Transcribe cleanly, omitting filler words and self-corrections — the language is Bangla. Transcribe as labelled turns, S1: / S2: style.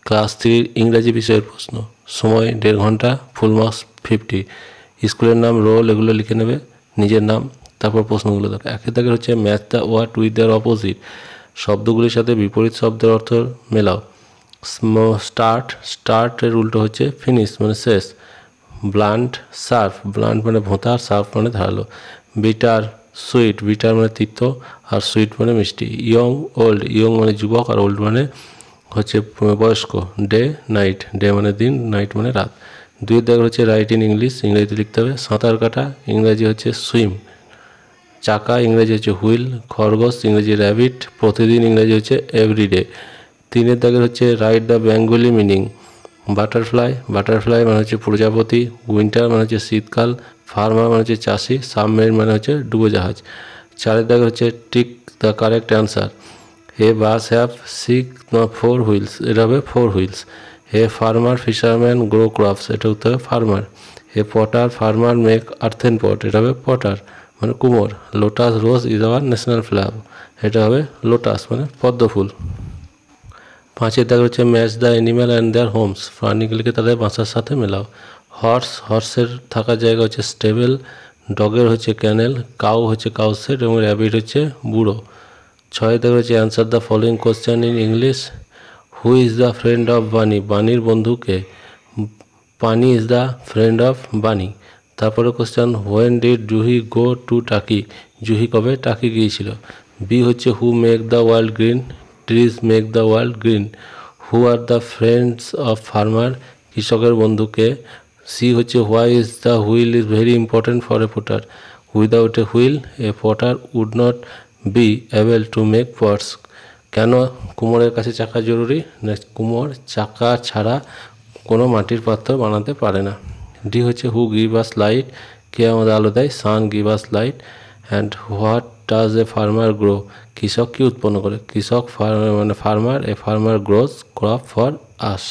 S1: ক্লাস 3 ইংরাজি বিষয়ের প্রশ্ন। সময় 1.5 ঘন্টা, ফুল মার্কস 50। স্কুলের নাম, রোল এগুলো লিখে নেবে, নিজের নাম, তারপর প্রশ্নগুলো দেখো। একের দাগের হচ্ছে match the word with their opposite, শব্দগুলির সাথে বিপরীত শব্দের অর্থ মেলাও। স্টার্টের উল্টো হচ্ছে ফিনিশ মানে শেষ। ব্লান্ট শার্প, ব্লান্ট মানে ভোঁতা, শার্প মানে ধারালো। বিটার সুইট, বিটার মানে তিক্ত আর সুইট মানে মিষ্টি। ইয়ং ওল্ড, ইয়ং মানে যুবক আর ওল্ড মানে হচ্ছে বয়স্ক। ডে নাইট, ডে মানে দিন, নাইট মানে রাত। 2 দাগ হচ্ছে রাইট ইন ইংলিশ, ইংরেজিতে লিখতে হবে। সাঁতার কাটা ইংরেজি হচ্ছে সুইম। চাকা ইংরেজি হচ্ছে হুইল। খরগোশ ইংরেজি র্যাবিট। প্রতিদিন ইংরেজি হচ্ছে এভরিডে। 3 দাগের হচ্ছে write the Bengali meaning. Butterfly, butterfly মানে হচ্ছে প্রজাপতি। উইন্টার মানে হচ্ছে শীতকাল। ফার্মার মানে হচ্ছে চাষি। সাবমেরিন মানে হচ্ছে ডুবোজাহাজ। 4 দাগে হচ্ছে tick the correct answer. A bus have 6 4 wheels, এটা হবে 4 wheels. A farmer fisherman grow crops, এটা হতে হবে farmer. A potter farmer make earthen pot, এটা হবে পটার মানে কুমোর। Lotus rose is our national flower, এটা হবে লোটাস মানে পদ্ম ফুল। 5 দাগ হচ্ছে match the animal and their homes, প্রাণীগুলিকে তাদের বাসার সাথে মেলাও। হর্স, হর্সের থাকার জায়গা হচ্ছে স্টেবল। ডগের হচ্ছে ক্যানেল। কাউ হচ্ছে কাউসেট এবং র্যাবিট হচ্ছে বুড়ো। 6 দাগ হচ্ছে answer the following question in English. Who is the friend of বানি, বানির বন্ধুকে। পানি is the friend of Bunny. তারপরে question, when did Juhi go to Taki, Juhi কবে টাকি গিয়েছিল। বি হচ্ছে who make the world green, trees make the world green. Who are the friends of farmer, কৃষকের বন্ধুকে। সি হচ্ছে why is the wheel is very important for a potter, without a wheel a potter would not be able to make pots. কেন কুমোরের কাছে চাকা জরুরি, কুমোর চাকা ছাড়া কোনো মাটির পাত্র বানাতে পারে না। ডি হচ্ছে হু গিভ আস লাইট, কে আমাদের আলো দেয়, sun give us light. And what does a farmer grow, কৃষক কি উৎপন্ন করে, কৃষক মানে farmer, a farmer grows crop for us.